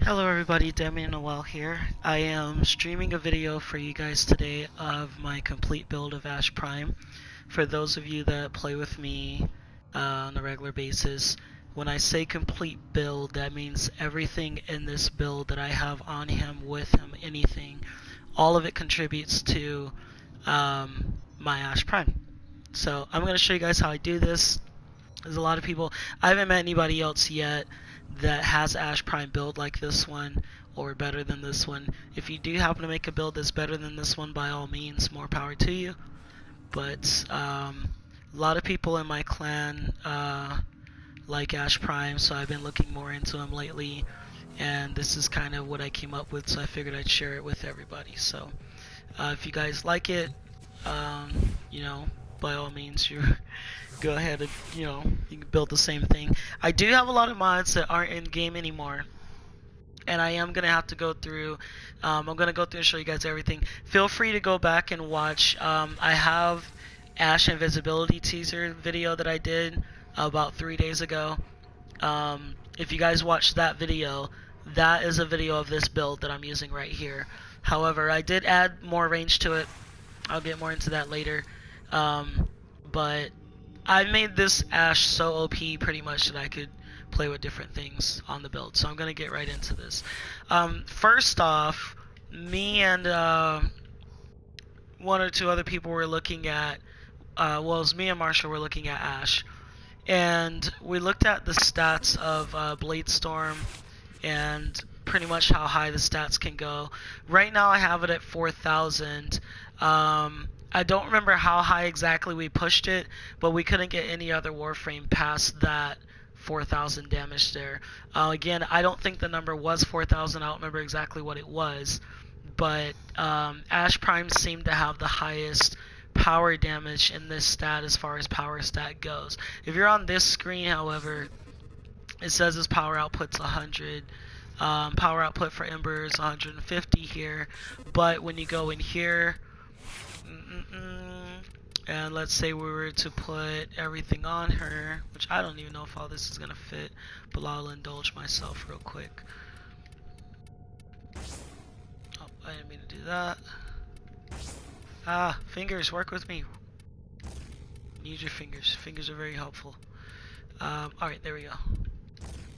Hello everybody, Demian Noel here. I am streaming a video for you guys today of my complete build of Ash Prime. For those of you that play with me on a regular basis, when I say complete build, that means everything in this build that I have on him, with him, anything, all of it contributes to my Ash Prime. So I'm going to show you guys how I do this. There's a lot of people, I haven't met anybody else yet that has Ash Prime build like this one or better than this one. If you do happen to make a build that's better than this one, by all means, more power to you. But a lot of people in my clan like Ash Prime, so I've been looking more into him lately, and this is kind of what I came up with, so I figured I'd share it with everybody. So if you guys like it, you know, by all means, you go ahead and, you can build the same thing. I do have a lot of mods that aren't in game anymore, and I am gonna have to go through. I'm gonna go through and show you guys everything. Feel free to go back and watch. I have Ash Invisibility teaser video that I did about 3 days ago. If you guys watch that video, that is a video of this build that I'm using right here. However, I did add more range to it. I'll get more into that later. But I made this Ash so OP pretty much that I could play with different things on the build. So I'm going to get right into this. First off, me and one or two other people were looking at, well, it was me and Marshall were looking at Ash. And we looked at the stats of Bladestorm and pretty much how high the stats can go. Right now I have it at 4,000. I don't remember how high exactly we pushed it, but we couldn't get any other Warframe past that 4,000 damage there. Again, I don't think the number was 4,000. I don't remember exactly what it was, but Ash Prime seemed to have the highest power damage in this stat as far as power stat goes. If you're on this screen, however, it says his power output's 100. Power output for Ember is 150 here, but when you go in here, and let's say we were to put everything on her, which I don't even know if all this is gonna fit, but I'll indulge myself real quick. Oh, I didn't mean to do that. Ah, fingers, work with me. Use your fingers. Fingers are very helpful. Alright, there we go.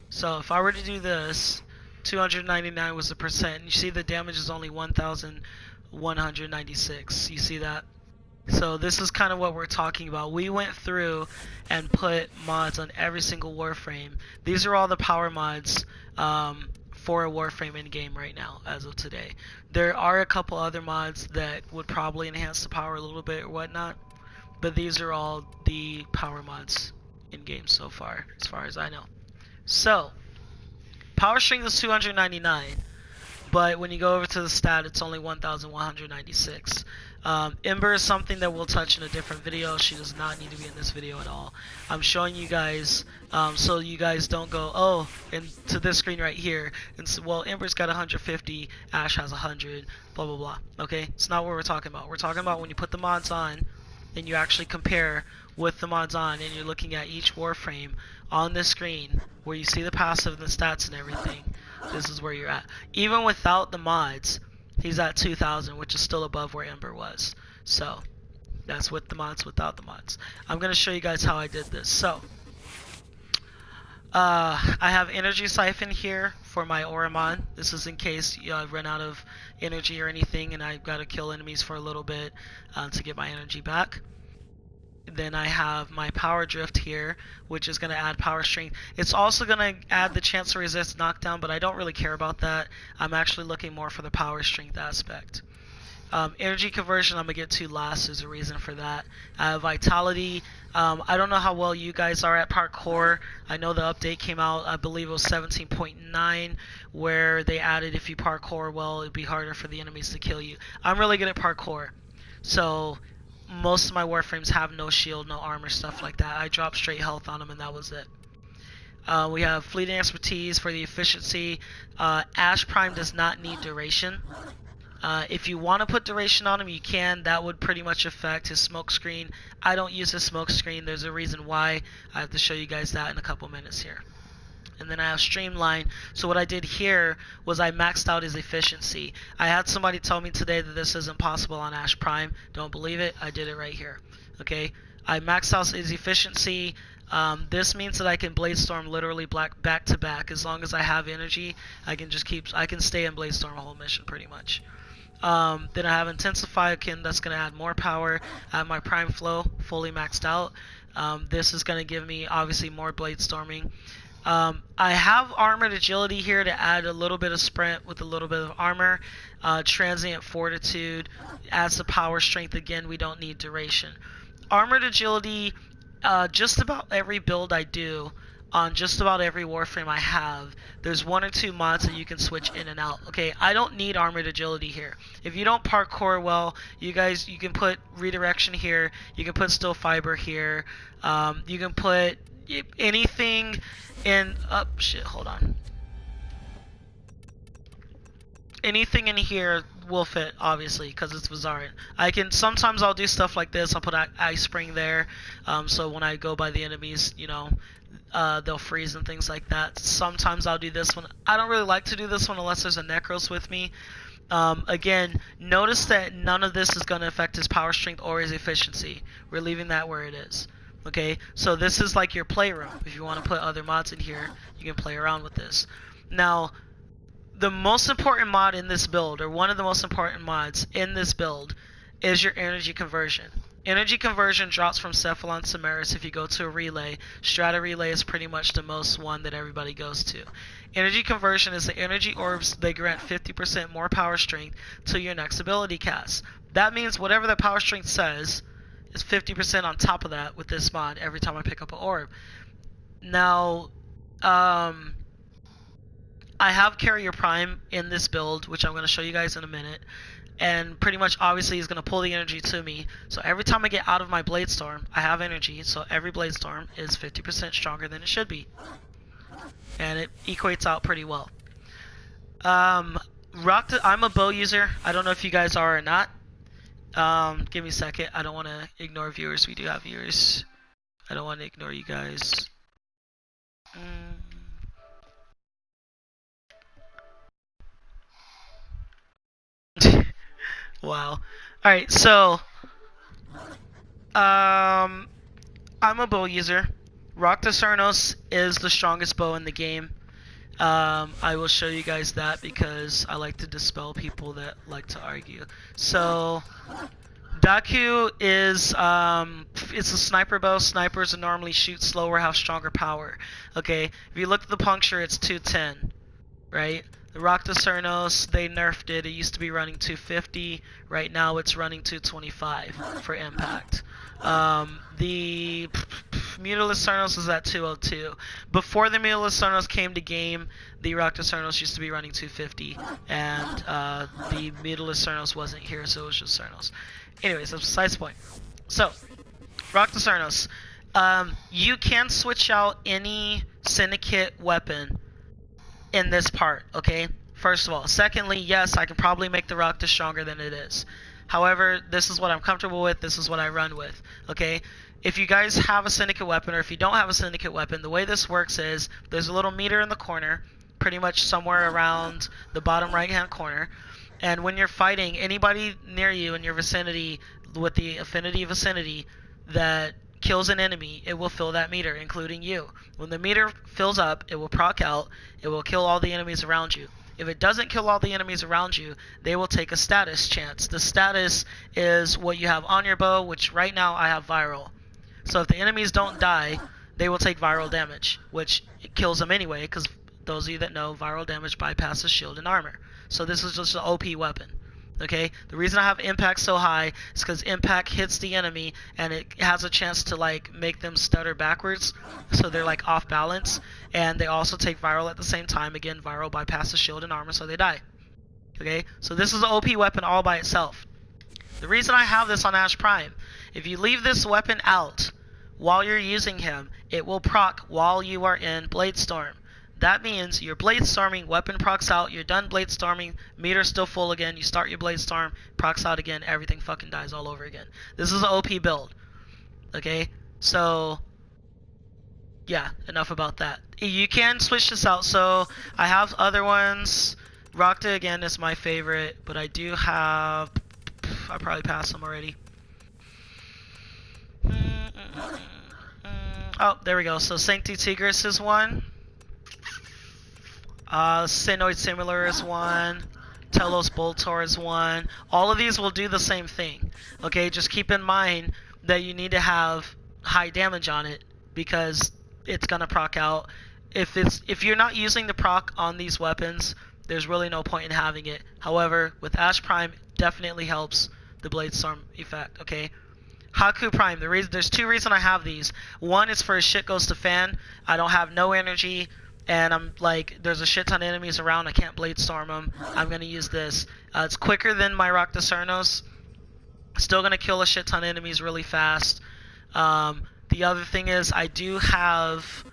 So if I were to do this, 299 was the percent. You see the damage is only 1,196. You see that? So this is kind of what we're talking about. We went through and put mods on every single Warframe. These are all the power mods for a Warframe in game right now as of today. There are a couple other mods that would probably enhance the power a little bit or whatnot, but these are all the power mods in game so far as I know. So power strength is 299, but when you go over to the stat, it's only 1,196. Ember is something that we'll touch in a different video. She does not need to be in this video at all. I'm showing you guys so you guys don't go, oh, and to this screen right here, and so, well, Ember's got 150, Ash has 100, blah blah blah. Okay, it's not what we're talking about. We're talking about when you put the mods on, and you actually compare with the mods on, and you're looking at each Warframe on this screen where you see the passive and the stats and everything. This is where you're at. Even without the mods, he's at 2,000, which is still above where Ember was. So that's with the mods, without the mods. I'm going to show you guys how I did this. So I have Energy Siphon here for my Oramon. This is in case I run out of energy or anything and I've got to kill enemies for a little bit to get my energy back. Then I have my Power Drift here, which is going to add power strength. It's also going to add the chance to resist knockdown, but I don't really care about that. I'm actually looking more for the power strength aspect. Energy conversion I'm going to get to last. There's a reason for that. Vitality. I don't know how well you guys are at parkour. I know the update came out, I believe it was 17.9, where they added if you parkour well, it'd be harder for the enemies to kill you. I'm really good at parkour. So most of my Warframes have no shield, no armor, stuff like that. I dropped straight health on them and that was it. We have Fleeting Expertise for the efficiency. Ash Prime does not need duration. If you want to put duration on him, you can. That would pretty much affect his smoke screen. I don't use his smoke screen. There's a reason why. I have to show you guys that in a couple minutes here. and then I have Streamline. So what I did here was I maxed out his efficiency. I had somebody tell me today that this isn't possible on Ash Prime. Don't believe it? I did it right here. Okay, I maxed out his efficiency. This means that I can Bladestorm literally back to back. As long as I have energy, I can stay in Bladestorm a whole mission pretty much. Then I have Intensify Akin, that's going to add more power. I have my Prime Flow fully maxed out. This is going to give me obviously more Bladestorming. I have Armored Agility here to add a little bit of Sprint with a little bit of armor. Transient Fortitude adds the power strength again. We don't need duration. Armored Agility, just about every build I do, on just about every Warframe I have, there's 1 or 2 mods that you can switch in and out. Okay, I don't need Armored Agility here. If you don't parkour well, you can put Redirection here, you can put Still Fiber here, you can put anything in, hold on. Anything in here will fit, obviously, because it's Bizarre. Sometimes I'll do stuff like this. I'll put Ice Spring there, so when I go by the enemies, you know, they'll freeze and things like that. Sometimes I'll do this one. I don't really like to do this one unless there's a Necros with me. Again, notice that none of this is going to affect his power strength or his efficiency. We're leaving that where it is. Okay, so this is like your playroom. If you want to put other mods in here, you can play around with this. Now, the most important mod in this build, or one of the most important mods in this build, is your energy conversion. Energy conversion drops from Cephalon Samaris if you go to a relay. Strata relay is pretty much the most one that everybody goes to. Energy conversion is the energy orbs. They grant 50% more power strength to your next ability cast. That means whatever the power strength says is 50% on top of that with this mod every time I pick up an orb. Now, I have Carrier Prime in this build, which I'm going to show you guys in a minute. And pretty much, obviously, he's going to pull the energy to me. So every time I get out of my Bladestorm, I have energy. So every Bladestorm is 50% stronger than it should be. And it equates out pretty well. RAKTA, I'm a bow user. I don't know if you guys are or not. Give me a second. I don't want to ignore viewers. We do have viewers. I don't want to ignore you guys. Wow. Alright, so I'm a bow user. RAKTA CERNOS is the strongest bow in the game. I will show you guys that because I like to dispel people that like to argue. So Daku is it's a sniper bow. Snipers normally shoot slower, have stronger power. Okay, if you look at the puncture, it's 210, right? The RAKTA CERNOS, they nerfed it. It used to be running 250. Right now it's running 225 for impact. The Mutilus CERNOS is at 202. Before the Mutilus CERNOS came to game, the RAKTA CERNOS used to be running 250. And the Mutilus CERNOS wasn't here, so it was just CERNOS. Anyways, that's besides the point. So, RAKTA CERNOS. You can switch out any Syndicate weapon in this part, okay? First of all. Secondly, yes, I can probably make the RAKTA stronger than it is. However, this is what I'm comfortable with. This is what I run with, okay? If you guys have a Syndicate weapon, or if you don't have a Syndicate weapon, the way this works is there's a little meter in the corner, pretty much somewhere around the bottom right-hand corner. And when you're fighting, anybody near you in your vicinity with the affinity vicinity that kills an enemy, it will fill that meter, including you. When the meter fills up, it will proc out. It will kill all the enemies around you. If it doesn't kill all the enemies around you, they will take a status chance. The status is what you have on your bow, which right now I have viral. So if the enemies don't die, they will take viral damage, which it kills them anyway, because those of you that know, viral damage bypasses shield and armor. So this is just an OP weapon. Okay, the reason I have impact so high is because impact hits the enemy and it has a chance to like make them stutter backwards, so they're like off balance, and they also take viral at the same time. Again, viral bypasses shield and armor, so they die. Okay, so this is an OP weapon all by itself. The reason I have this on Ash Prime, if you leave this weapon out while you're using him, it will proc while you are in Bladestorm. That means you're Bladestorming, weapon procs out, you're done Bladestorming, meter's still full again, you start your Bladestorm, procs out again, everything fucking dies all over again. This is an OP build. Okay? So, yeah, enough about that. You can switch this out. So I have other ones. RAKTA again is my favorite, but I do have. I probably passed them already. Oh, there we go. So Sancti Tigris is one. Synoid Similar is one. Telos Boltor is one. All of these will do the same thing. Okay, just keep in mind that you need to have high damage on it because it's gonna proc out. If you're not using the proc on these weapons, there's really no point in having it. However, with Ash Prime, definitely helps the Blade Storm effect. Okay. Haku Prime. There's two reasons I have these. One is for shit goes to fan. I don't have no energy, and I'm like, there's a shit ton of enemies around. I can't Blade Storm them. I'm gonna use this. It's quicker than my RAKTA CERNOS. Still gonna kill a shit ton of enemies really fast. The other thing is I do have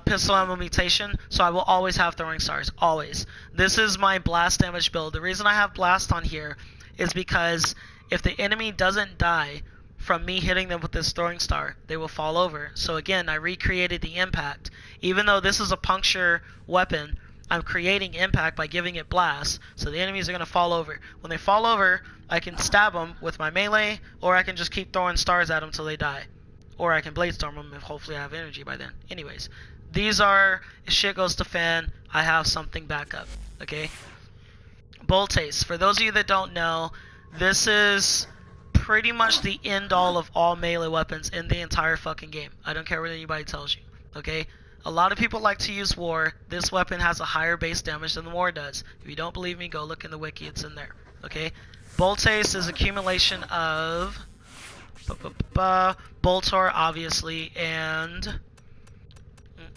pistol ammo mutation, so I will always have throwing stars. Always. This is my blast damage build. The reason I have blast on here is because if the enemy doesn't die from me hitting them with this throwing star, they will fall over. So again, I recreated the impact. Even though this is a puncture weapon, I'm creating impact by giving it blast, so the enemies are going to fall over. When they fall over, I can stab them with my melee, or I can just keep throwing stars at them till they die. Or I can blade storm them if hopefully I have energy by then. Anyways, these are, if shit goes to fan, I have something back up. Okay? Boltace. For those of you that don't know, this is pretty much the end all of all melee weapons in the entire fucking game. I don't care what anybody tells you. Okay? A lot of people like to use War. This weapon has a higher base damage than the War does. If you don't believe me, go look in the wiki. It's in there. Okay? Boltace is accumulation of Boltor, obviously, and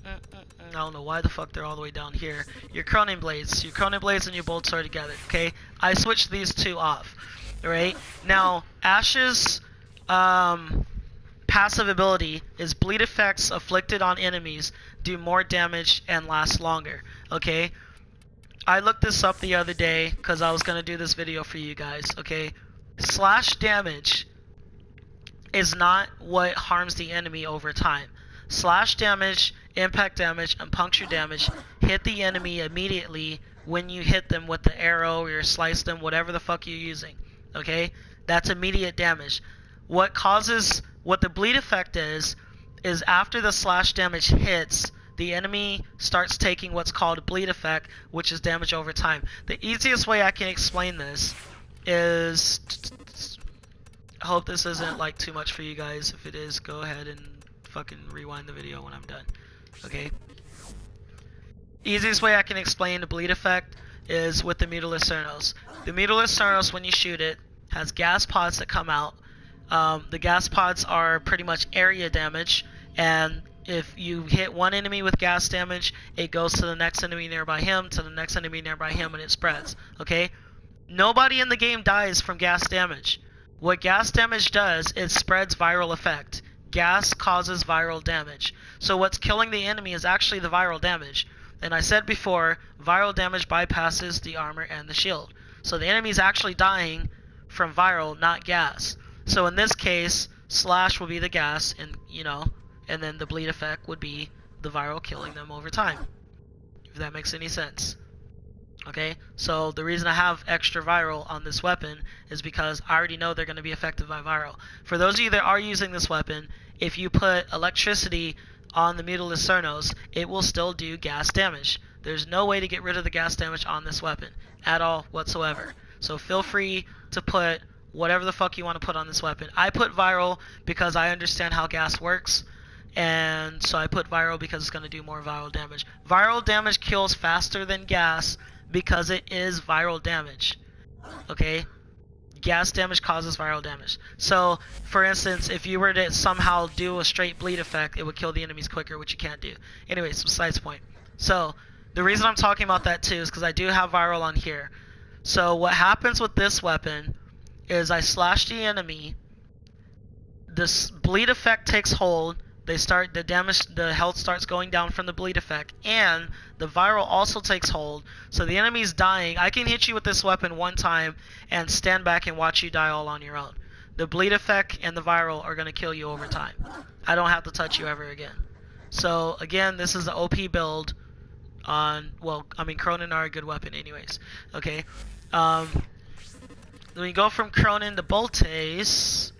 I don't know why the fuck they're all the way down here. Your KRONEN blades. Your KRONEN blades and your Boltor together. Okay? I switched these two off. Right? Now, Ash's passive ability is bleed effects afflicted on enemies do more damage and last longer. Okay? I looked this up the other day because I was going to do this video for you guys. Okay? Slash damage is not what harms the enemy over time. Slash damage, impact damage, and puncture damage hit the enemy immediately when you hit them with the arrow or slice them, whatever the fuck you're using. Okay? That's immediate damage. What the bleed effect is after the slash damage hits, the enemy starts taking what's called a bleed effect, which is damage over time. The easiest way I can explain this is, I hope this isn't like too much for you guys. If it is, go ahead and fucking rewind the video when I'm done. Okay? Easiest way I can explain the bleed effect is with the Mutilus CERNOS. The Mutilus CERNOS, when you shoot it, has gas pods that come out. The gas pods are pretty much area damage, and if you hit one enemy with gas damage, it goes to the next enemy nearby him, to the next enemy nearby him, and it spreads. Okay? Nobody in the game dies from gas damage. What gas damage does is spreads viral effect. Gas causes viral damage. So what's killing the enemy is actually the viral damage. And I said before, viral damage bypasses the armor and the shield. So the enemy's actually dying from viral, not gas. So in this case, slash will be the gas, and and then the bleed effect would be the viral killing them over time. If that makes any sense. Okay, so the reason I have extra viral on this weapon is because I already know they're going to be affected by viral. For those of you that are using this weapon, if you put electricity on the Mutilus CERNOS, it will still do gas damage. There's no way to get rid of the gas damage on this weapon at all whatsoever. So feel free to put whatever the fuck you want to put on this weapon. I put viral because I understand how gas works, and so I put viral because it's going to do more viral damage. Viral damage kills faster than gas because it is viral damage. Okay? Gas damage causes viral damage. So, for instance, if you were to somehow do a straight bleed effect, it would kill the enemies quicker, which you can't do. Anyways, besides the point. So, the reason I'm talking about that too is because I do have viral on here. So, what happens with this weapon is I slash the enemy, this bleed effect takes hold, the health starts going down from the bleed effect, and the viral also takes hold, so the enemy's dying. I can hit you with this weapon one time and stand back and watch you die all on your own. The bleed effect and the viral are going to kill you over time. I don't have to touch you ever again. So again, this is the OP build on, well, I mean, KRONEN are a good weapon anyways. Okay. When you go from KRONEN to Boltace,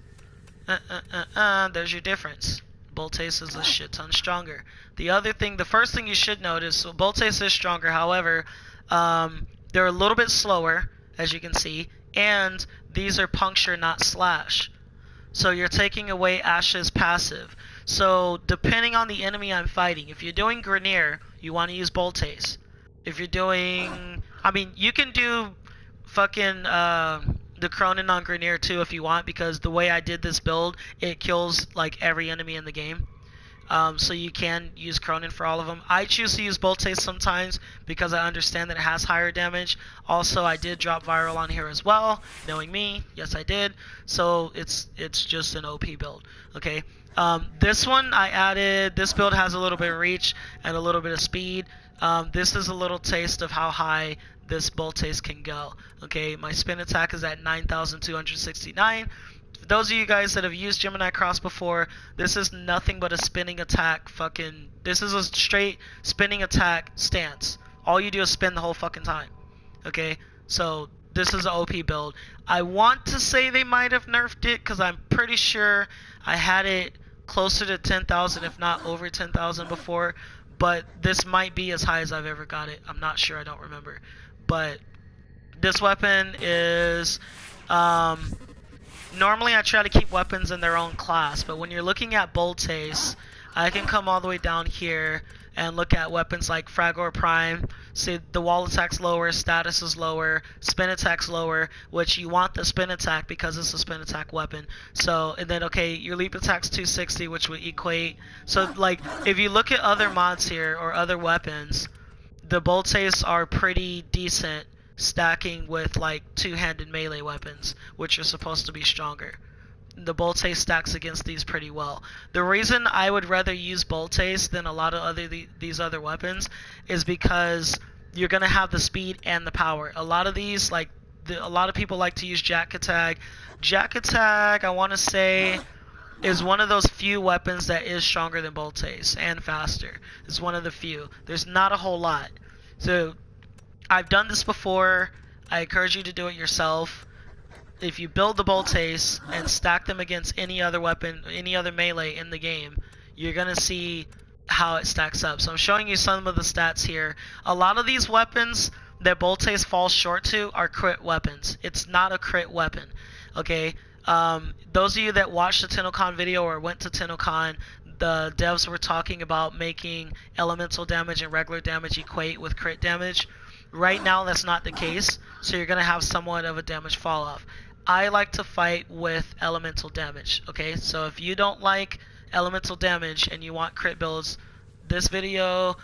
there's your difference. Boltace is a shit ton stronger. The other thing, the first thing you should notice, so Boltace is stronger, however, they're a little bit slower, as you can see, and these are puncture, not slash. So you're taking away Ash's passive. So depending on the enemy I'm fighting, if you're doing Grenier, you want to use Boltace. If you're doing, I mean, you can do fucking the KRONEN on Grenier too if you want, because the way I did this build, it kills like every enemy in the game. So you can use KRONEN for all of them. I choose to use Boltace sometimes because I understand that it has higher damage. Also, I did drop viral on here as well, knowing me. Yes, I did. So it's just an OP build. Okay. This one I added. This build has a little bit of reach and a little bit of speed. This is a little taste of how high this Boltace can go. Okay, my spin attack is at 9,269. For those of you guys that have used Gemini Cross before, this is nothing but a spinning attack this is a straight spinning attack stance. All you do is spin the whole fucking time. Okay, so this is an OP build. I want to say they might have nerfed it because I'm pretty sure I had it closer to 10,000, if not over 10,000 before, but this might be as high as I've ever got it. I'm not sure, I don't remember. But this weapon is, normally I try to keep weapons in their own class, but when you're looking at Boltace, I can come all the way down here and look at weapons like Fragor Prime. See, the wall attack's lower, status is lower, spin attack's lower, which you want the spin attack because it's a spin attack weapon. So, and then, okay, your leap attack's 260, which would equate. So, like, if you look at other mods here or other weapons, the Boltace are pretty decent stacking with, like, two-handed melee weapons, which are supposed to be stronger. The Boltace stacks against these pretty well. The reason I would rather use Boltace than a lot of these other weapons is because you're gonna have the speed and the power. A lot of these, like, a lot of people like to use Jack Attack. Jack Attack, I want to say, is one of those few weapons that is stronger than Boltace and faster. It's one of the few. There's not a whole lot. So I've done this before. I encourage you to do it yourself. If you build the Boltace and stack them against any other weapon, any other melee in the game, you're going to see how it stacks up. So I'm showing you some of the stats here. A lot of these weapons that Boltace falls short to are crit weapons. It's not a crit weapon. Okay? Those of you that watched the TennoCon video or went to TennoCon, the devs were talking about making elemental damage and regular damage equate with crit damage. Right now, that's not the case, so you're going to have somewhat of a damage fall off. I like to fight with elemental damage, okay? So if you don't like elemental damage and you want crit builds, this video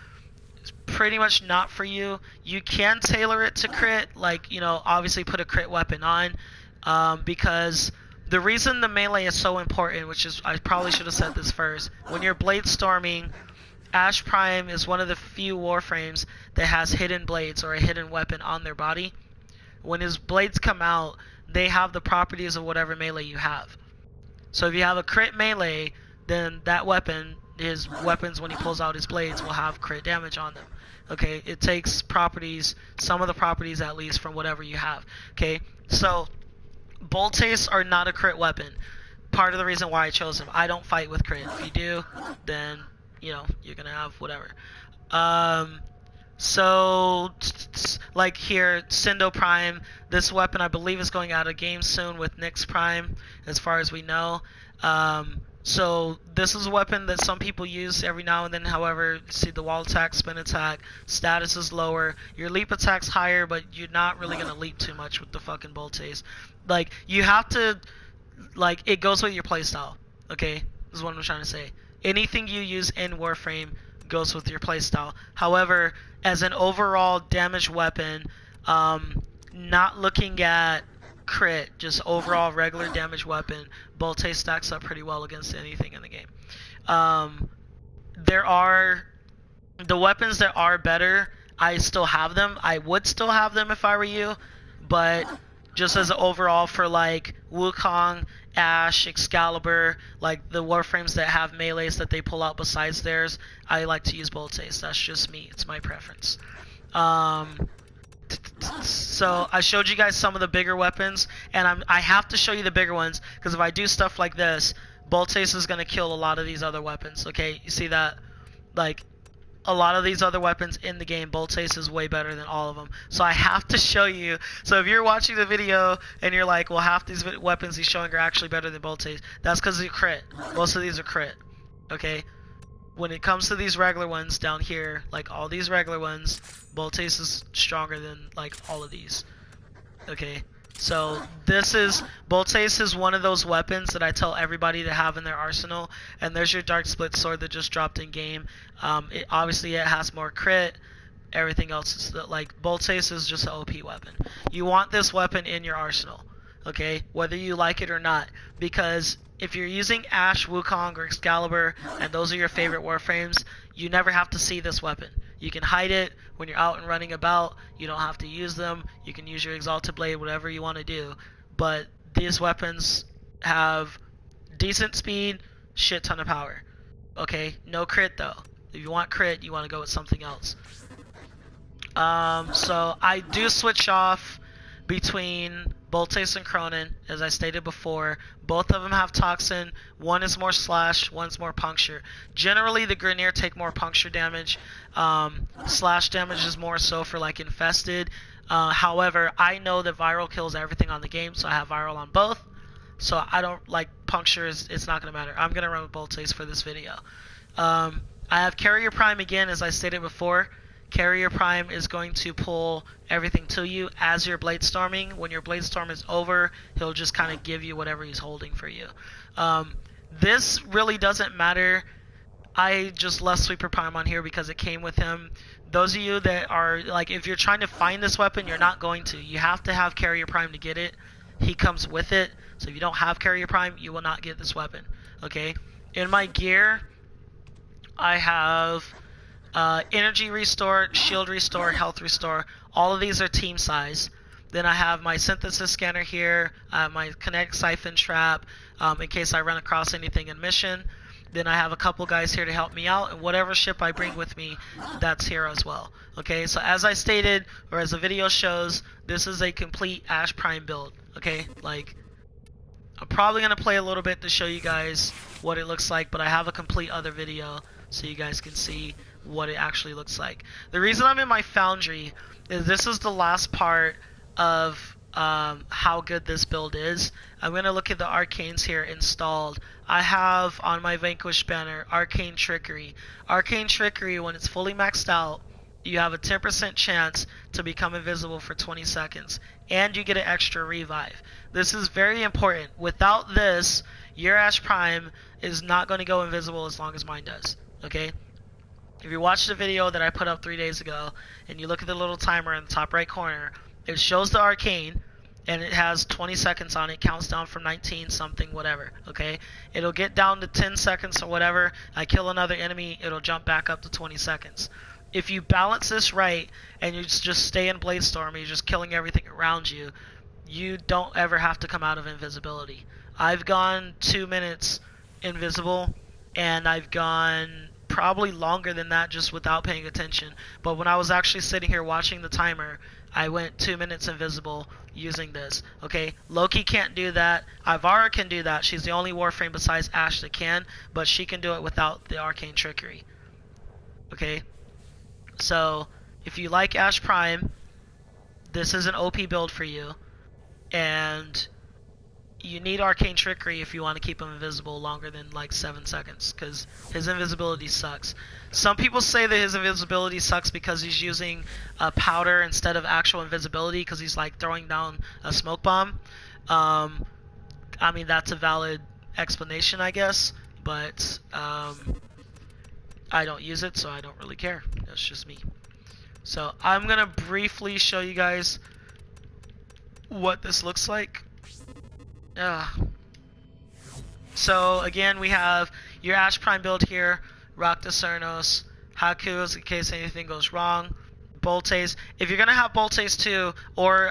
is pretty much not for you. You can tailor it to crit, like, you know, obviously put a crit weapon on, because the reason the melee is so important, which is, I probably should have said this first, when you're blade storming, Ash Prime is one of the few Warframes that has hidden blades or a hidden weapon on their body. When his blades come out, they have the properties of whatever melee you have. So if you have a crit melee, then that weapon, his weapons when he pulls out his blades will have crit damage on them. Okay, it takes properties, some of the properties at least, from whatever you have. Okay, so Boltace are not a crit weapon. Part of the reason why I chose them. I don't fight with crit. If you do, then you know, you're gonna have whatever. So, like here, Cindo Prime, this weapon I believe is going out of game soon with Nyx Prime, as far as we know. So, this is a weapon that some people use every now and then, however, see the wall attack, spin attack, status is lower, your leap attack's higher, but you're not really gonna leap too much with the fucking Boltace. Like, you have to, like, it goes with your playstyle, okay? This is what I'm trying to say. Anything you use in Warframe goes with your playstyle. However, as an overall damage weapon, not looking at crit, just overall regular damage weapon, Boltace stacks up pretty well against anything in the game. There are the weapons that are better. I still have them. I would still have them if I were you, but just as an overall for like Wukong, Ashe, Excalibur, like the Warframes that have melees that they pull out besides theirs, I like to use Boltace. That's just me. It's my preference. So I showed you guys some of the bigger weapons, and I have to show you the bigger ones, because if I do stuff like this, Boltace is going to kill a lot of these other weapons, okay? You see that? Like, a lot of these other weapons in the game, Boltace is way better than all of them. So I have to show you. So if you're watching the video and you're like, well, half these weapons he's showing are actually better than Boltace, that's because they're crit. Most of these are crit, okay? When it comes to these regular ones down here, like all these regular ones, Boltace is stronger than like all of these. Okay, so Boltace is one of those weapons that I tell everybody to have in their arsenal. And there's your Dark Split Sword that just dropped in game. Obviously it has more crit. Everything else is like Boltace is just an OP weapon. You want this weapon in your arsenal, okay, whether you like it or not, because if you're using Ashe, Wukong, or Excalibur, and those are your favorite Warframes, you never have to see this weapon. You can hide it when you're out and running about. You don't have to use them. You can use your Exalted Blade, whatever you want to do. But these weapons have decent speed, shit ton of power. Okay, no crit though. If you want crit, you want to go with something else. So I do switch off between Boltace and KRONEN, as I stated before. Both of them have Toxin. One is more slash, one's more puncture. Generally, the Grineer take more puncture damage. Slash damage is more so for like infested. However, I know that viral kills everything on the game, so I have viral on both. So I don't like puncture. It's not going to matter. I'm going to run with Boltace for this video. I have Carrier Prime again, as I stated before. Carrier Prime is going to pull everything to you as you're blade storming. When your blade storm is over, he'll just kind of give you whatever he's holding for you. This really doesn't matter. I just left Sweeper Prime on here because it came with him. Those of you that are, like, if you're trying to find this weapon, you're not going to. You have to have Carrier Prime to get it. He comes with it. So if you don't have Carrier Prime, you will not get this weapon. Okay? In my gear, I have energy restore, shield restore, health restore. All of these are team size. Then I have my synthesis scanner here, my kinetic siphon trap, in case I run across anything in mission. Then I have a couple guys here to help me out, and whatever ship I bring with me, that's here as well. Okay, so as I stated, or as the video shows, this is a complete Ashe Prime build. Okay, like, I'm probably going to play a little bit to show you guys what it looks like, but I have a complete other video so you guys can see what it actually looks like. The reason I'm in my Foundry is this is the last part of how good this build is. I'm going to look at the Arcanes here installed. I have on my Vanquish banner Arcane Trickery. Arcane Trickery, when it's fully maxed out, you have a 10% chance to become invisible for 20 seconds. And you get an extra revive. This is very important. Without this, your Ashe Prime is not going to go invisible as long as mine does. Okay? If you watch the video that I put up 3 days ago, and you look at the little timer in the top right corner, it shows the Arcane, and it has 20 seconds on it, counts down from 19 something, whatever, okay? It'll get down to 10 seconds or whatever, I kill another enemy, it'll jump back up to 20 seconds. If you balance this right, and you just stay in Blade Storm, you're just killing everything around you, you don't ever have to come out of invisibility. I've gone 2 minutes invisible, and I've gone probably longer than that just without paying attention. But when I was actually sitting here watching the timer, I went 2 minutes invisible using this. Okay, Loki can't do that. Ivara can do that. She's the only Warframe besides Ashe that can, but she can do it without the Arcane Trickery. Okay, so if you like Ashe Prime, this is an OP build for you, and you need Arcane Trickery if you want to keep him invisible longer than like 7 seconds, because his invisibility sucks. Some people say that his invisibility sucks because he's using a powder instead of actual invisibility, because he's like throwing down a smoke bomb. I mean, that's a valid explanation, I guess, but I don't use it, so I don't really care. That's just me. So I'm gonna briefly show you guys what this looks like. So again, we have your Ashe Prime build here, RAKTA, CERNOS, Haku's in case anything goes wrong, Boltace. If you're gonna have Boltace too, or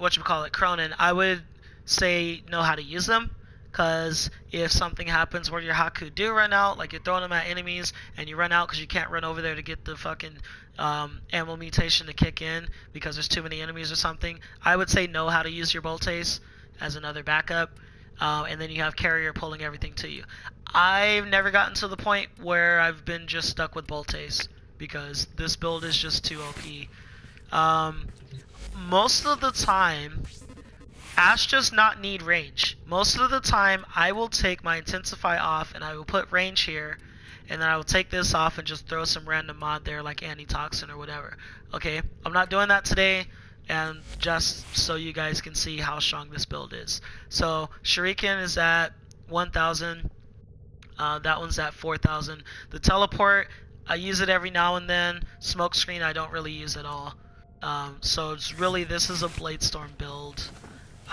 whatchamacallit, KRONEN, I would say know how to use them. Because if something happens where your Haku do run out, like you're throwing them at enemies and you run out because you can't run over there to get the fucking ammo mutation to kick in because there's too many enemies or something, I would say know how to use your Boltes as another backup. And then you have Carrier pulling everything to you. I've never gotten to the point where I've been just stuck with Boltes because this build is just too OP. Most of the time, Ash does not need range. Most of the time, I will take my Intensify off and I will put range here, and then I will take this off and just throw some random mod there like Antitoxin or whatever. Okay, I'm not doing that today, and just so you guys can see how strong this build is. So, Shuriken is at 1,000. That one's at 4,000. The Teleport, I use it every now and then. Smoke Screen, I don't really use at all. So it's really, this is a Bladestorm build.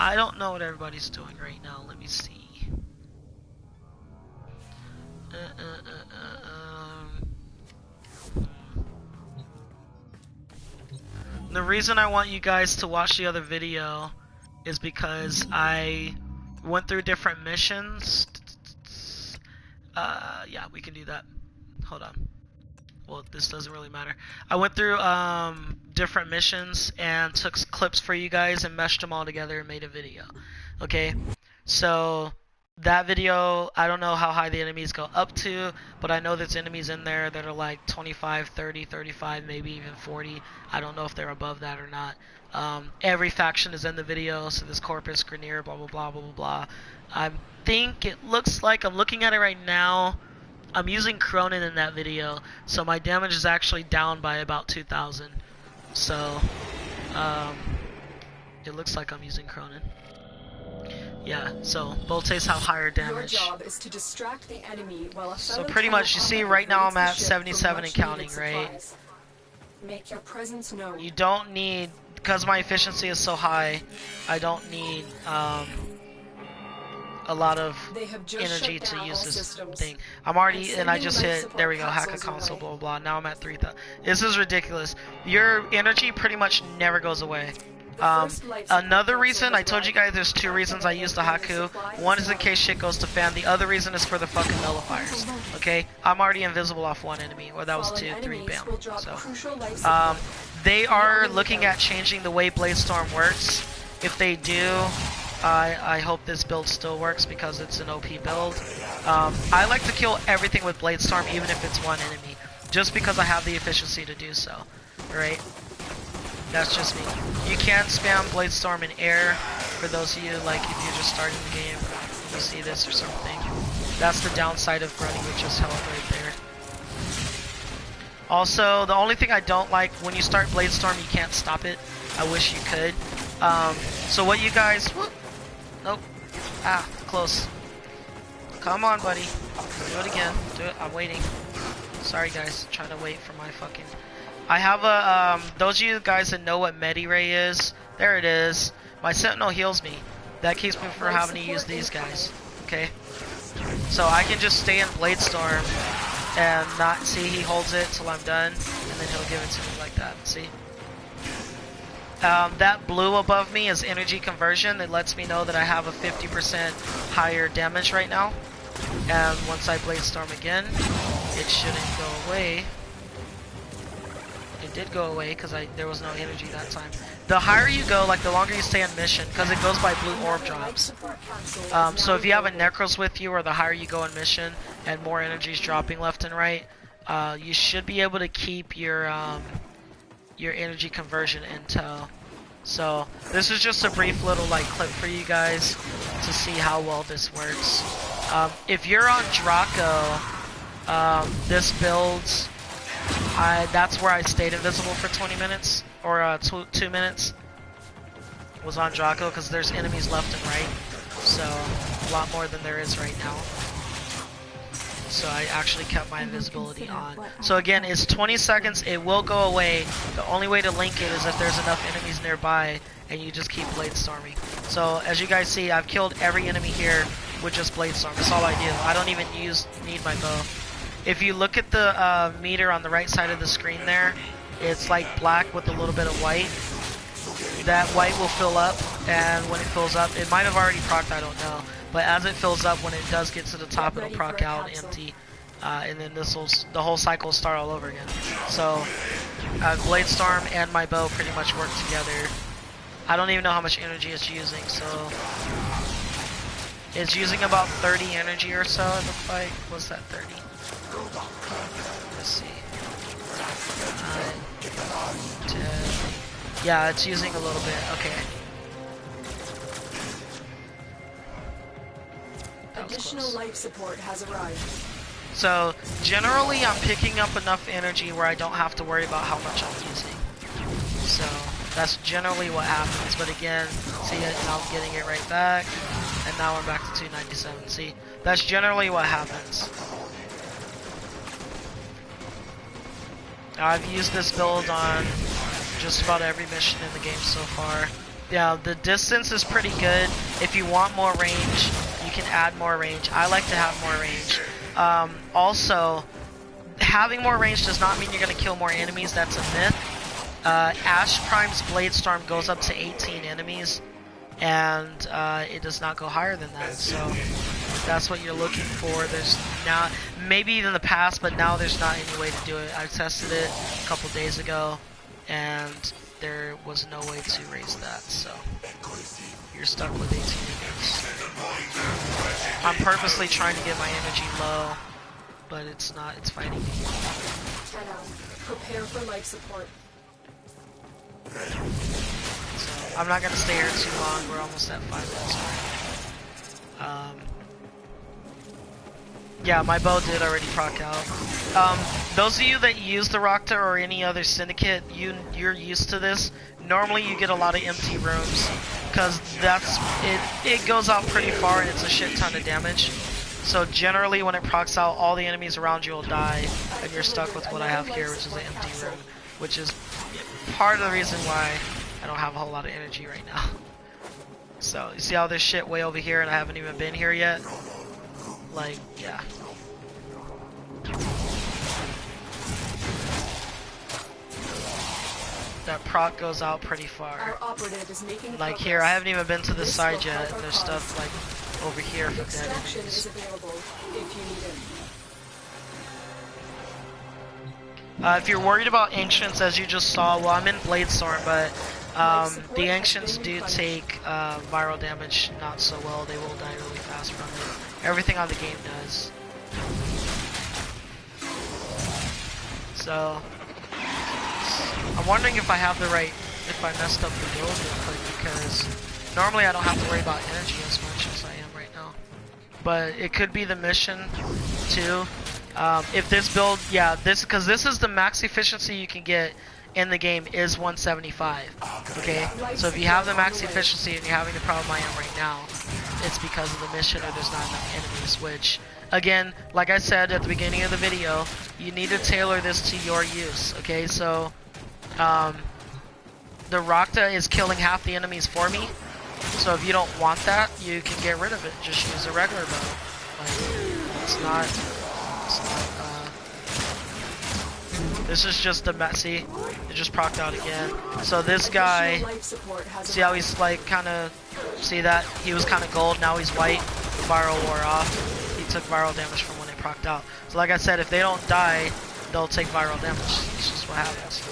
I don't know what everybody's doing right now. Let me see. The reason I want you guys to watch the other video is because I went through different missions. Yeah, we can do that. Hold on. Well, this doesn't really matter. I went through different missions and took clips for you guys and meshed them all together and made a video. Okay, so that video, I don't know how high the enemies go up to, but I know there's enemies in there that are like 25, 30, 35, maybe even 40. I don't know if they're above that or not. Every faction is in the video, so this Corpus, Grenier, blah, blah, blah, blah, blah, blah. I think it looks like, I'm looking at it right now, I'm using KRONEN in that video, so my damage is actually down by about 2,000. So, it looks like I'm using KRONEN. Yeah, so Boltes have higher damage. Your job is to distract the enemy while so pretty much, you see right now I'm at 77 and counting, right? Make your presence known. You don't need, because my efficiency is so high, I don't need a lot of energy to use this thing. I'm already, and I just hit, there we go, hack a console, blah, blah, blah. Now I'm at 3,000. This is ridiculous. Your energy pretty much never goes away. Another reason, I told you guys there's two reasons I use the Haku. One is in case shit goes to fan. The other reason is for the fucking nullifiers. Okay? I'm already invisible off one enemy. Or that was 2, 3, bam. So, they are looking at changing the way Bladestorm works. If they do, I hope this build still works because it's an OP build. I like to kill everything with Bladestorm even if it's one enemy. Just because I have the efficiency to do so. Right? That's just me. You can spam Bladestorm in air for those of you, like, if you're just starting the game, you see this or something. That's the downside of running with just health right there. Also, the only thing I don't like, when you start Bladestorm, you can't stop it. I wish you could. So what you guys... Whoop, nope. Ah, close. Come on, buddy. Do it again. Do it. I'm waiting. Sorry, guys. I'm trying to wait for my fucking... I have a, those of you guys that know what Medi-Ray is, there it is. My Sentinel heals me. That keeps me from having to use these guys. Okay? So I can just stay in Bladestorm and not see he holds it till I'm done, and then he'll give it to me like that. See? That blue above me is energy conversion. It lets me know that I have a 50% higher damage right now. And once I Bladestorm again, it shouldn't go away. It did go away because there was no energy that time. The higher you go, like the longer you stay on mission, because it goes by blue orb drops. So if you have a Necros with you, or the higher you go on mission, and more energy is dropping left and right, you should be able to keep your energy conversion intel. So this is just a brief little like clip for you guys to see how well this works. If you're on Draco, this builds. That's where I stayed invisible for 20 minutes, or 2 minutes, was on Draco, because there's enemies left and right, so a lot more than there is right now. So I actually kept my invisibility on. So again, it's 20 seconds, it will go away. The only way to link it is if there's enough enemies nearby, and you just keep Bladestorming. So as you guys see, I've killed every enemy here with just Bladestorm. That's all I do. I don't even need my bow. If you look at the meter on the right side of the screen there, it's like black with a little bit of white. that white will fill up, and when it fills up, it might have already procced, I don't know, but as it fills up, when it does get to the top, it'll proc out empty, and then the whole cycle will start all over again. So Blade Storm and my bow pretty much work together. I don't even know how much energy it's using, so it's using about 30 energy or so, it looks like. What's that, 30? Let's see. 9, 10. Yeah, it's using a little bit. Okay. Additional life support has arrived. So, generally I'm picking up enough energy where I don't have to worry about how much I'm using. So, that's generally what happens. But again, see it, now I'm getting it right back. And now I'm back to 297. See, that's generally what happens. I've used this build on just about every mission in the game so far. Yeah, the distance is pretty good. If you want more range, you can add more range. I like to have more range. Also, having more range does not mean you're going to kill more enemies. That's a myth. Ash Prime's Blade Storm goes up to 18 enemies, and it does not go higher than that. So that's what you're looking for. There's now, maybe in the past, but now there's not any way to do it. I tested it a couple days ago, and there was no way to raise that. So you're stuck with 18 enemies. I'm purposely trying to get my energy low, but it's not. It's fighting me. 10 out. Prepare for life support. So I'm not gonna stay here too long. We're almost at 5 minutes already. Yeah, my bow did already proc out. Those of you that use the RAKTA or any other syndicate, you're used to this. Normally you get a lot of empty rooms, because it goes out pretty far and it's a shit ton of damage. So generally when it procs out, all the enemies around you will die, and you're stuck with what I have here, which is an empty room, which is part of the reason why I don't have a whole lot of energy right now. So, you see all this shit way over here and I haven't even been here yet? Like, yeah. That proc goes out pretty far. Our operative is making like progress. here, I haven't even been to this side yet, and there's stuff like over here for dead Extraction enemies. is available if you need it. If you're worried about Ancients, as you just saw, well, I'm in Blade Storm, but the Ancients do take viral damage not so well. They will die really fast from it. Everything on the game does. So, I'm wondering if I have the right, if I messed up the build real quick, because normally I don't have to worry about energy as much as I am right now. But it could be the mission, too. If this build, yeah, because this is the max efficiency you can get in the game is 175, okay? So if you have the max efficiency and you're having the problem I am right now, it's because of the mission or there's not enough enemies, which, again, like I said at the beginning of the video, you need to tailor this to your use, okay? So, the RAKTA is killing half the enemies for me, so if you don't want that, you can get rid of it. Just use a regular bow. Like, it's not this is just a see, it just procced out again. So this guy, see how he's like kinda, see that? He was kinda gold, now he's white. The viral wore off. He took viral damage from when it procced out. So like I said, if they don't die, they'll take viral damage. It's just what happens.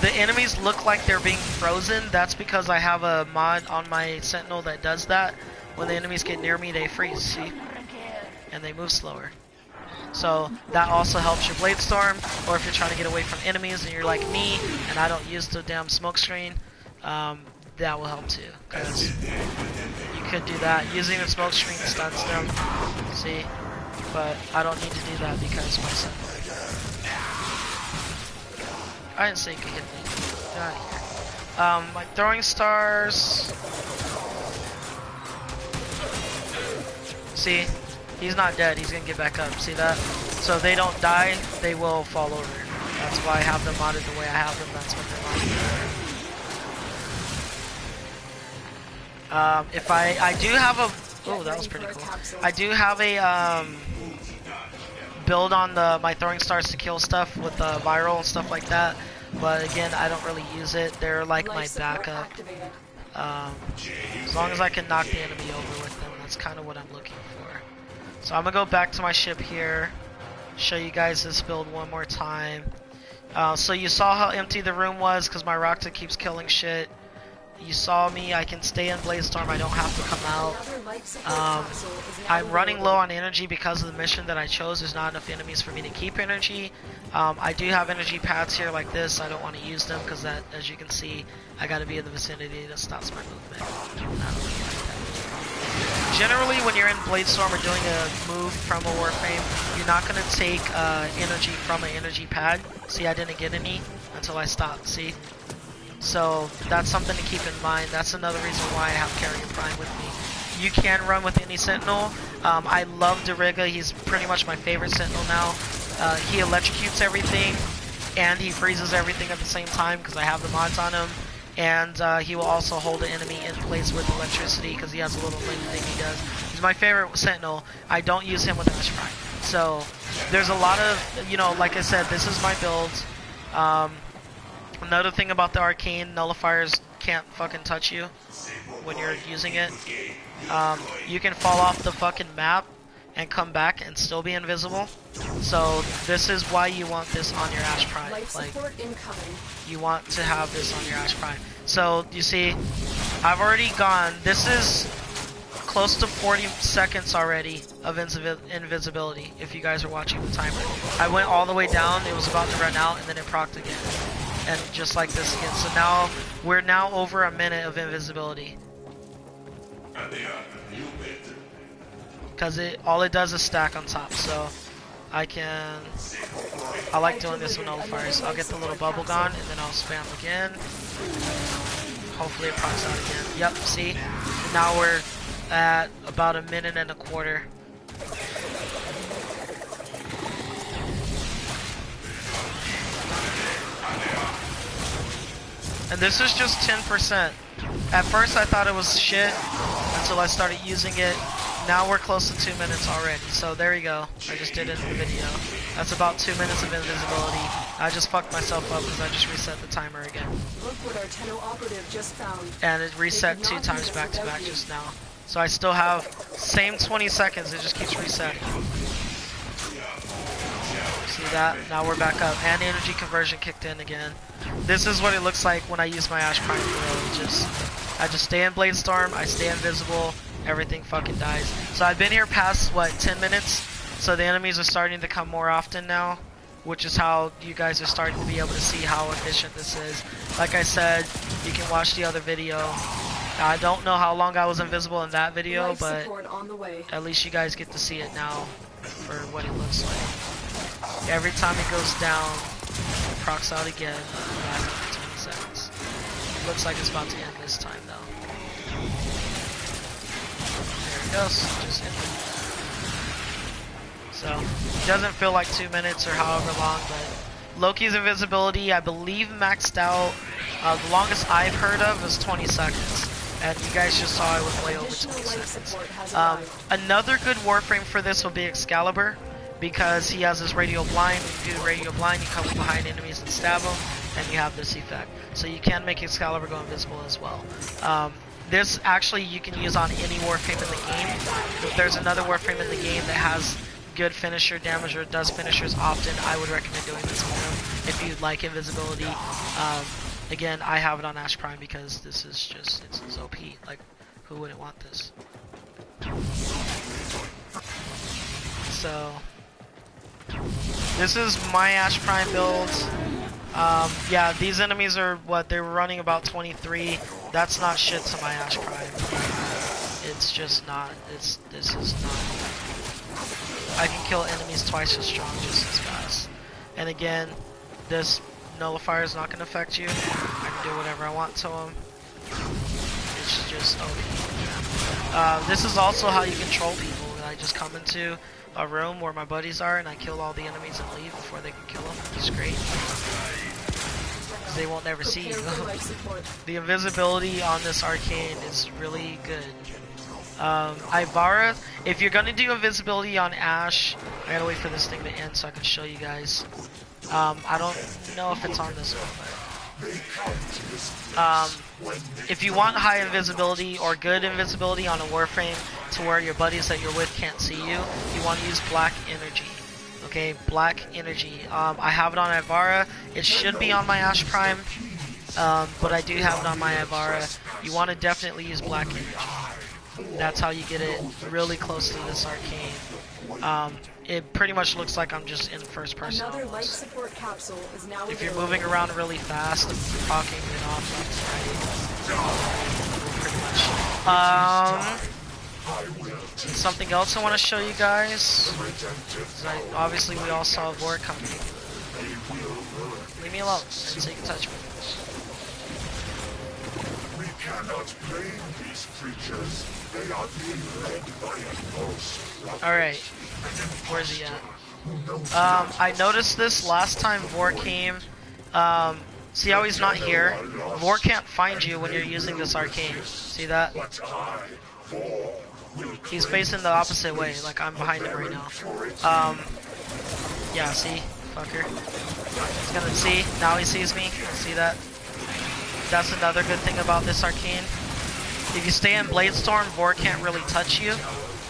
The enemies look like they're being frozen. That's because I have a mod on my Sentinel that does that. When the enemies get near me, they freeze, see? And they move slower. So that also helps your Blade Storm, or if you're trying to get away from enemies and you're like me and I don't use the damn smoke screen, that will help too, because you could do that. Using the smoke screen stuns them, see? But I don't need to do that because my Sentinel. I didn't say you could hit me. Get out of here. My throwing stars. See? He's not dead, he's gonna get back up, see that? So if they don't die, they will fall over. That's why I have them modded the way I have them, that's what they're modded. If I do have a, oh, that was pretty cool. I do have a build on my throwing stars to kill stuff with viral and stuff like that. but again, I don't really use it. They're like my Life support backup. activated. As long as I can knock the enemy over with them, that's kind of what I'm looking for. So I'm gonna go back to my ship here, show you guys this build one more time. So you saw how empty the room was because my RAKTA keeps killing shit. You saw me, I can stay in Blaze Storm, I don't have to come out. I'm running low on energy because of the mission that I chose. There's not enough enemies for me to keep energy. I do have energy pads here like this. I don't want to use them because that, as you can see, I got to be in the vicinity. That stops my movement. I don't really like that. Generally, when you're in Blade Storm or doing a move from a Warframe, you're not going to take energy from an energy pad. See, I didn't get any until I stopped. See? So that's something to keep in mind. That's another reason why I have Carrier Prime with me. You can run with any Sentinel. I love Deriga. He's pretty much my favorite Sentinel now. He electrocutes everything, and he freezes everything at the same time because I have the mods on him. And he will also hold the enemy in place with electricity because he has a little link thing he does. He's my favorite Sentinel. I don't use him with Ash Prime. So there's a lot of, you know, like I said, this is my build. Another thing about the Arcane, nullifiers can't fucking touch you when you're using it. You can fall off the fucking map and come back and still be invisible. So this is why you want this on your Ash Prime. Like, you want to have this on your Ash Prime. So you see, I've already gone. This is close to 40 seconds already of invisibility. If you guys are watching the timer, I went all the way down. It was about to run out, and then it procced again. And just like this again. So now we're now over a minute of invisibility. Because all it does is stack on top. So I like doing this with nullifiers. I'll get the little bubble gun and then I'll spam again. Hopefully it procs out again. Yep, see? Now we're at about a minute and a quarter. And this is just 10%. At first I thought it was shit until I started using it. Now we're close to 2 minutes already. So there you go. I just did it in the video. That's about 2 minutes of invisibility. I just fucked myself up because I just reset the timer again. Look what our Tenno operative just found. And it reset 2 times back to back just now. So I still have same 20 seconds. It just keeps resetting. See that? Now we're back up. And energy conversion kicked in again. This is what it looks like when I use my Ash Prime for I just stay in Blade Storm, I stay invisible, everything fucking dies. So I've been here past, what, 10 minutes? So the enemies are starting to come more often now, which is how you guys are starting to be able to see how efficient this is. Like I said, you can watch the other video. I don't know how long I was invisible in that video, but at least you guys get to see it now for what it looks like. Every time it goes down, it procs out again, back up to 20 seconds. It looks like it's about to end this time though. There it goes, just ended. So, it doesn't feel like 2 minutes or however long, but Loki's invisibility, I believe maxed out, the longest I've heard of is 20 seconds. And you guys just saw it was way over 20 seconds. Another good Warframe for this will be Excalibur, because he has this radial blind. When you do radial blind, you come behind enemies and stab them, and you have this effect. So you can make Excalibur go invisible as well. This actually you can use on any Warframe in the game. If there's another Warframe in the game that has good finisher damage or does finishers often, I would recommend doing this for them if you like invisibility. Again, I have it on Ash Prime because this is just, it's OP. Like, who wouldn't want this? So, this is my Ash Prime build. Yeah, these enemies are, what, they were running about 23. That's not shit to my Ash Prime. It's just not, this is not. I can kill enemies twice as strong just as fast. And again, this nullifier is not going to affect you. I can do whatever I want to them. It's just OP. This is also how you control people. I just come into a room where my buddies are and I kill all the enemies and leave before they can kill them. It's great. Because they won't never see you. The invisibility on this Arcane is really good. Ivara, if you're going to do invisibility on Ash, I gotta wait for this thing to end so I can show you guys. I don't know if it's on this one, but if you want high invisibility or good invisibility on a Warframe to where your buddies that you're with can't see you, you want to use black energy. Okay, black energy. I have it on Ivara. It should be on my Ash Prime, but I do have it on my Ivara. You want to definitely use black energy. That's how you get it really close to this arcane. It pretty much looks like I'm just in first person. Another life support capsule is now If you're available. moving around really fast, talking it off left and right, pretty much. Something else I want to show you guys. Obviously, we all saw Vork coming. Leave me alone so you can touch me. We cannot blame these creatures. They are being led by a ghost. Alright. Where's he at? I noticed this last time Vor came. See how he's not here? Vor can't find you when you're using this arcane. See that? He's facing the opposite way, like I'm behind him right now. Yeah, see? Fucker. He's gonna see. Now he sees me. See that? That's another good thing about this arcane. If you stay in Bladestorm, Vor can't really touch you.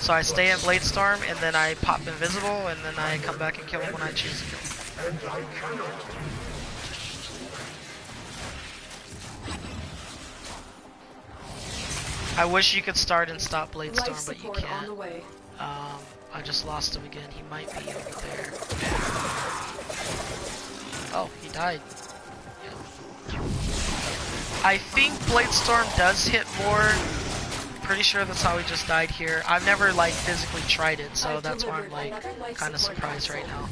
So I stay in Bladestorm, and then I pop invisible, and then I come back and kill him when I choose to kill him. I wish you could start and stop Bladestorm, but you can't. I just lost him again. He might be over there. Oh, he died. Yeah. I think Bladestorm does hit more. Pretty sure that's how he just died here. I've never like physically tried it, so that's why I'm like kind of surprised right now.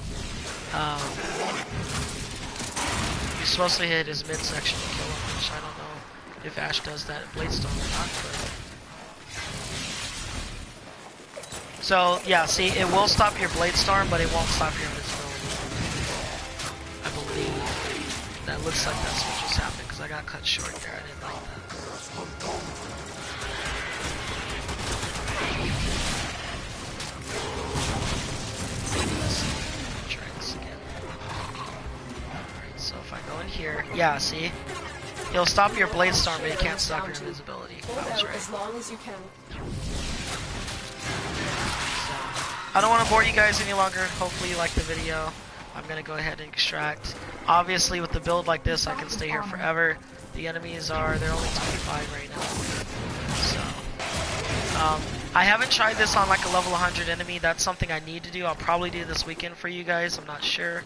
You're supposed to hit his midsection to kill him, which I don't know if Ash does that at Bladestorm or not. But... So yeah, see, it will stop your Bladestorm, but it won't stop your invisibility. I believe that looks like that's what just happened because I got cut short there. I didn't like that. Try this again. Alright, so if I go in here, yeah, see? He'll stop your Bladestorm, but he can't stop your invisibility. I was right. As long as you can. I don't want to bore you guys any longer. Hopefully you liked the video. I'm going to go ahead and extract. Obviously, with the build like this, I can stay here forever. The enemies they're only 25 right now. So, I haven't tried this on like a level 100 enemy. That's something I need to do. I'll probably do this weekend for you guys. I'm not sure.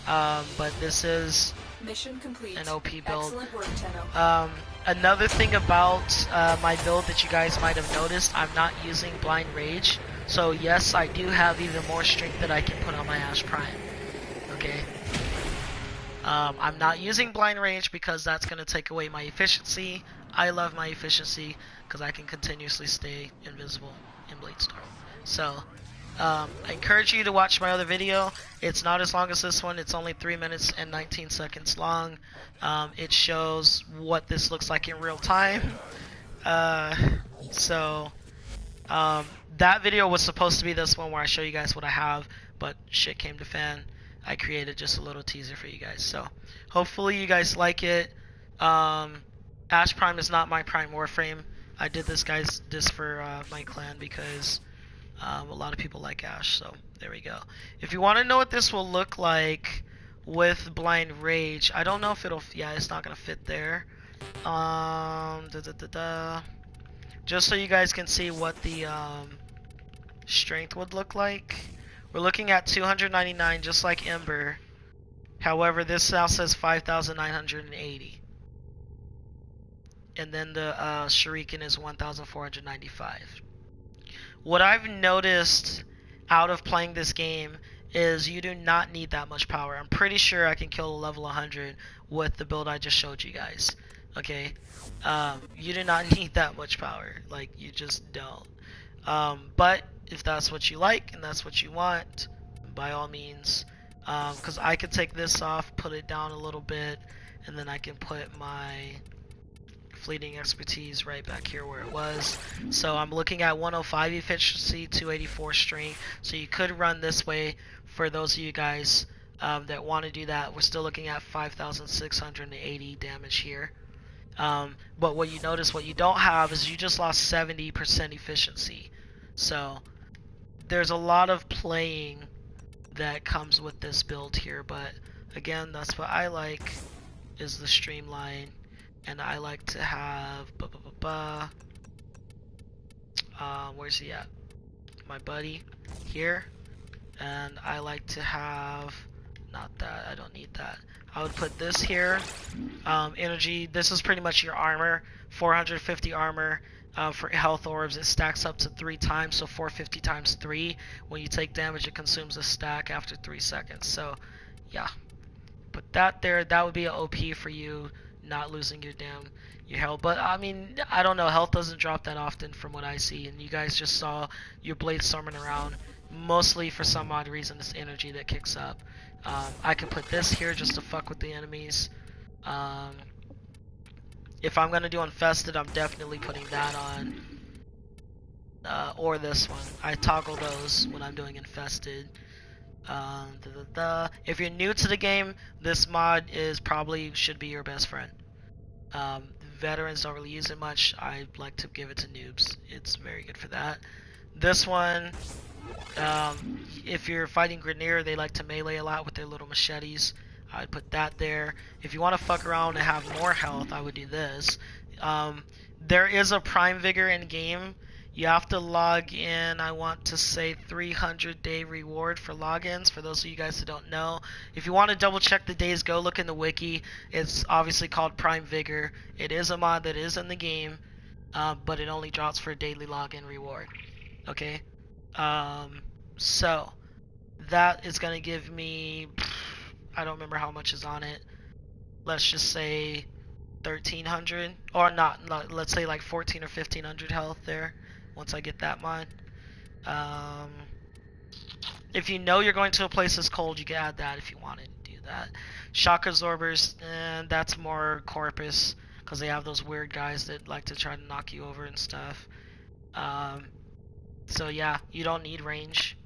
But this is Mission complete. an OP build. Excellent work, Tenno. Another thing about my build that you guys might have noticed, I'm not using Blind Rage. So yes, I do have even more strength that I can put on my Ash Prime. Okay. I'm not using Blind Rage because that's going to take away my efficiency. I love my efficiency because I can continuously stay invisible in Bladestorm. So, I encourage you to watch my other video. It's not as long as this one. It's only 3 minutes and 19 seconds long. It shows what this looks like in real time. That video was supposed to be this one where I show you guys what I have, but shit came to fan. I created just a little teaser for you guys. So, hopefully you guys like it. Ash Prime is not my Prime Warframe. I did this for my clan because a lot of people like Ash, so there we go. If you want to know what this will look like with Blind Rage, I don't know if it'll, yeah, it's not going to fit there. Just so you guys can see what the strength would look like. We're looking at 299 just like Ember. However, this now says 5,980. And then the Shuriken is 1,495. What I've noticed out of playing this game is you do not need that much power. I'm pretty sure I can kill a level 100 with the build I just showed you guys. Okay? You do not need that much power. Like, you just don't. But if that's what you like and that's what you want, by all means. Because I could take this off, put it down a little bit, and then I can put my fleeting expertise right back here where it was. So I'm looking at 105 efficiency, 284 strength. So you could run this way for those of you guys that want to do that, we're still looking at 5,680 damage here. But what you notice, what you don't have is you just lost 70% efficiency. So there's a lot of playing that comes with this build here, but again, that's what I like, is the streamline, and I like to have where's he at? My buddy here, and I like to have, not that, I don't need that. I would put this here, energy. This is pretty much your armor, 450 armor. For health orbs, it stacks up to 3 times, so 450 times 3. When you take damage, it consumes a stack after 3 seconds. So, yeah, put that there. That would be an OP for you, not losing your health. But I mean, I don't know. Health doesn't drop that often from what I see, and you guys just saw your blade storming around. Mostly for some odd reason, it's energy that kicks up. I can put this here just to fuck with the enemies. If I'm gonna do infested, I'm definitely putting that on, or this one. I toggle those when I'm doing infested. If you're new to the game, this mod should be your best friend. Veterans don't really use it much. I like to give it to noobs. It's very good for that. This one, if you're fighting Grineer, they like to melee a lot with their little machetes. I'd put that there. If you want to fuck around and have more health, I would do this. There is a Prime Vigor in game. You have to log in, I want to say 300-day reward for logins, for those of you guys who don't know. If you want to double check the days, go look in the wiki. It's obviously called Prime Vigor. It is a mod that is in the game, but it only drops for a daily login reward. Okay? So, that is going to give me, I don't remember how much is on it. Let's just say 1,300, or not, let's say like 1,400 or 1,500 health there. Once I get that mod. If you know you're going to a place that's cold, you can add that if you wanted to do that. Shock absorbers, that's more corpus, because they have those weird guys that like to try to knock you over and stuff. So yeah, you don't need range.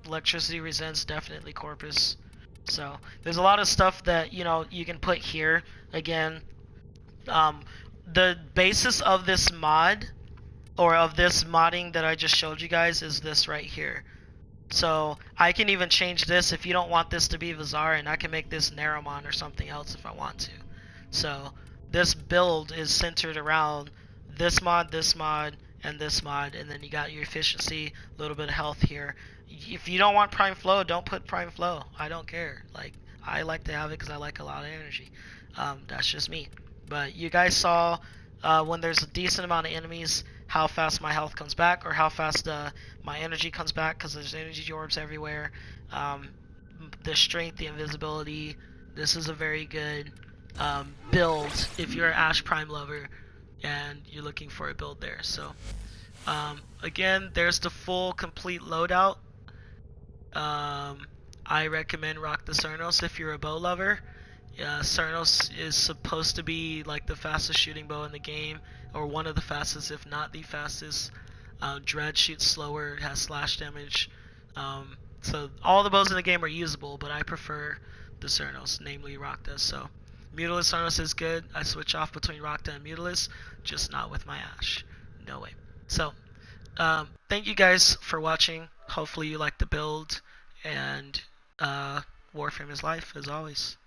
Electricity resents, definitely corpus. So there's a lot of stuff that you can put here. Again, the basis of this mod, or of this modding that I just showed you guys, is this right here. So I can even change this if you don't want this to be Vizar, and I can make this Naramon or something else if I want to. So this build is centered around this mod, and this mod, and then you got your efficiency, a little bit of health here. If you don't want Prime Flow, don't put Prime Flow. I don't care. Like, I like to have it because I like a lot of energy. That's just me. But you guys saw when there's a decent amount of enemies, how fast my health comes back, or how fast my energy comes back, because there's energy orbs everywhere. The strength, the invisibility. This is a very good build if you're an Ash Prime lover and you're looking for a build there. So again, there's the full complete loadout. I recommend rock the CERNOS if you're a bow lover. CERNOS is supposed to be like the fastest shooting bow in the game, or one of the fastest, if not the fastest. Dread shoots slower, it has slash damage. So all the bows in the game are usable, but I prefer the CERNOS, namely RAKTA. So Mutilus CERNOS is good. I switch off between RAKTA and Mutilus, just not with my Ash. No way. So thank you guys for watching. Hopefully you liked the build, and Warframe is life, as always.